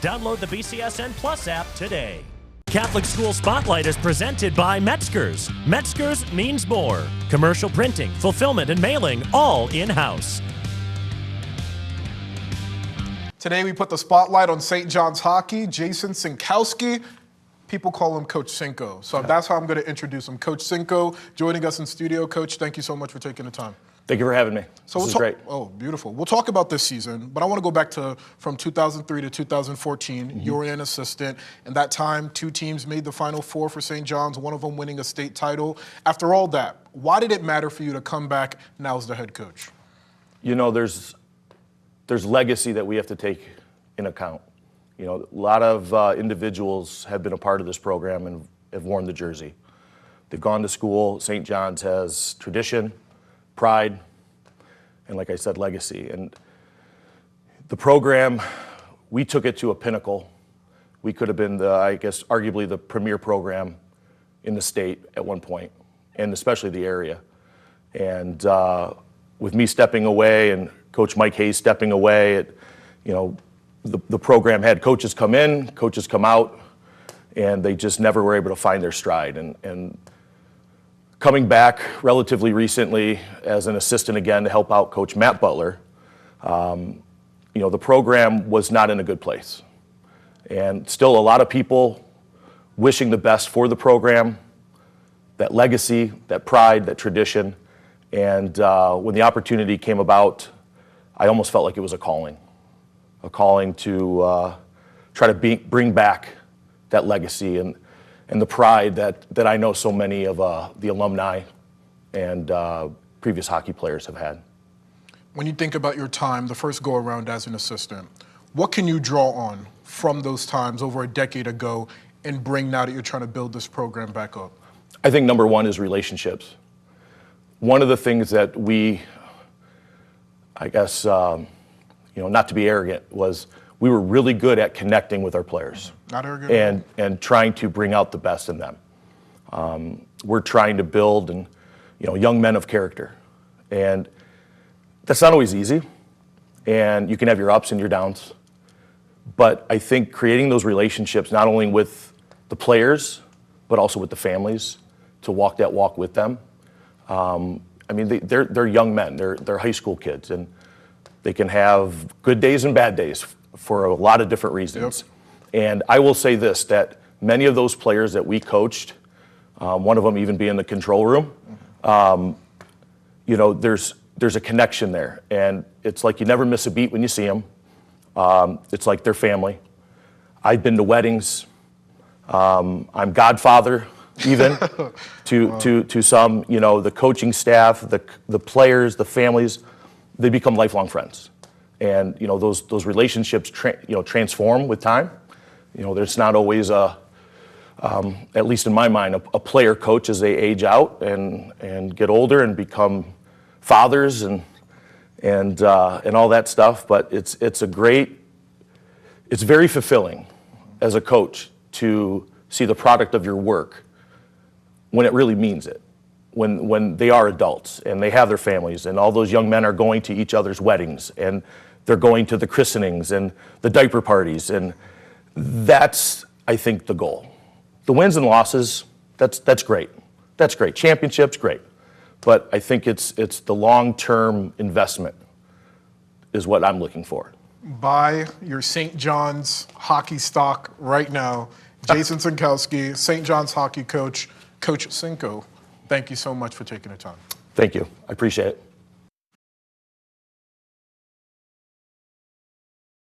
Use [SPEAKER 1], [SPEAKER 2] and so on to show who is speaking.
[SPEAKER 1] Download the BCSN Plus app today. Catholic School Spotlight is presented by Metzger's. Metzger's means more. Commercial printing, fulfillment, and mailing all in-house.
[SPEAKER 2] Today we put the spotlight on St. John's hockey, Jason Szynkowski. People call him Coach Cinco. So that's how I'm going to introduce him. Coach Cinco joining us in studio. Coach, thank you so much for taking the time.
[SPEAKER 3] Thank you for having me.
[SPEAKER 2] So
[SPEAKER 3] this is great.
[SPEAKER 2] Oh, beautiful. We'll talk about this season, but I want to go back to from 2003 to 2014. You were an assistant, and that time 2 teams made the Final Four for St. John's, one of them winning a state title. After all that, why did it matter for you to come back now as the head coach?
[SPEAKER 3] You know, there's legacy that we have to take in account. You know, a lot of individuals have been a part of this program and have worn the jersey. They've gone to school. St. John's has tradition, pride, and like I said, legacy. And the program, we took it to a pinnacle. We could have been I guess, arguably the premier program in the state at one point, and especially the area. And with me stepping away and Coach Mike Hayes stepping away, the program had coaches come in, coaches come out, and they just never were able to find their stride. And coming back relatively recently as an assistant again to help out Coach Matt Butler, the program was not in a good place. And still a lot of people wishing the best for the program, that legacy, that pride, that tradition. And when the opportunity came about, I almost felt like it was a calling to try to bring back that legacy and the pride that I know so many of the alumni and previous hockey players have had.
[SPEAKER 2] When you think about your time, the first go-around as an assistant, what can you draw on from those times over a decade ago and bring now that you're trying to build this program back up?
[SPEAKER 3] I think number one is relationships. One of the things that we, I guess, not to be arrogant, was we were really good at connecting with our players.
[SPEAKER 2] Not arrogant.
[SPEAKER 3] And trying to bring out the best in them. We're trying to build young men of character. And that's not always easy. And you can have your ups and your downs. But I think creating those relationships, not only with the players, but also with the families, to walk that walk with them. They're young men. They're high school kids. And they can have good days and bad days for a lot of different reasons. Yep. And I will say this, that many of those players that we coached, one of them even being in the control room, there's a connection there. And it's like you never miss a beat when you see them. It's like they're family. I've been to weddings. I'm godfather even to some, the coaching staff, the players, the families. They become lifelong friends. And those relationships transform with time. There's not always at least in my mind, a player coach as they age out and get older and become fathers and all that stuff. But it's very fulfilling as a coach to see the product of your work when it really means it. When they are adults and they have their families and all those young men are going to each other's weddings and they're going to the christenings and the diaper parties, and that's, I think, the goal. The wins and losses, that's great. That's great. Championships, great. But I think it's the long-term investment is what I'm looking for.
[SPEAKER 2] Buy your St. John's hockey stock right now. Jason Szynkowski, St. John's hockey coach, Coach Cinco. Thank you so much for taking the time.
[SPEAKER 3] Thank you. I appreciate it.